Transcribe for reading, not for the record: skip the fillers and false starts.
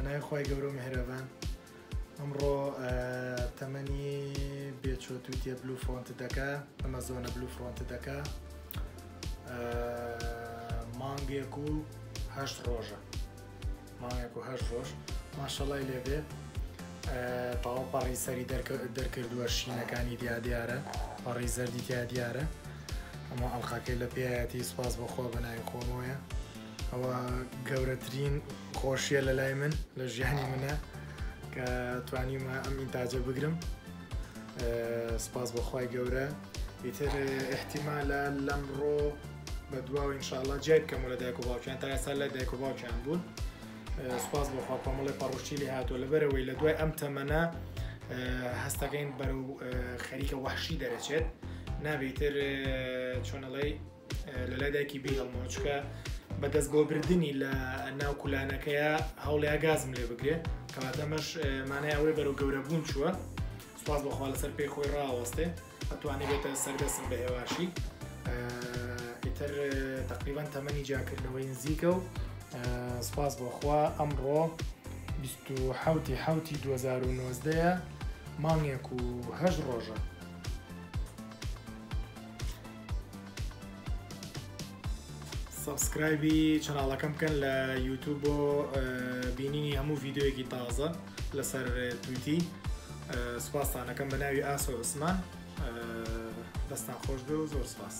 بەناوی خۆی گەورە و میهرەبان ئەمڕۆ تەمەنی بێچۆتوتیە بلو فۆنت دەکا ئەمە زۆنە بلو فۆنت دەکا مانگێک و 8 ڕۆژە مانگێک و 8 ڕۆژ ماشەڵای لێبێ تەواو پەڕی سەری دەرکردووە شینەکانی دیارە پەڕی زەردی تیا دیارە ئەمە ئەڵقاکەی لە پێایەتی سوپاس بەخۆ بەناوی خۆمەوەیە ئەوە گەورەترین خۆشیە لە لای من لە ژیانی منە کە توانیمە ئەم ئینتاجە بگرم سپاس بەخوای گەورە ئیتر احتیمالە لەمڕۆ بە دواوە ئینشاءڵڵا جای بکەم لە دایک و باوکیان تا ئێستا لە دایک و باوکیان بوون سپاس بەخوا کۆمەڵی پەڕۆشتی لێ هاتووە لەبەرەوەی لە دوای ئەم تەمەنە هەستەکەین بەرەو خەریکە وەحشی دەرەچێت نابێتتر چۆنەڵی لە لای دایکی بیهەڵمەوە چکە بەدەست بۆ بردننی لە ناو کولانەکەیە هەوڵیا گازم لێ بگرێ کەواتەمەش مانای ئەوەی بەرەو گەورە بوون چووە سپاس بەخوا لەسەر پێی خۆی ڕاوەستێ ئەتوانێت بێتە سەردەسم بە هێواشی ئیتر تقریبان تەمەنی جاکردنەوەی نزیکە و سپاس بەخوا ئەمڕۆ 27 2019 مانگێک و 8 ڕۆژە سبسکرایبی چەناڵەکەم بکەن لە یوتیوب بۆ بینینی هەموو ڤیددیۆیەکی تازە لەسەر تویتی سوپاسانەکەم بە ناوی ئاسۆ عوسمان دەستان خۆش بێ و زۆر سپاس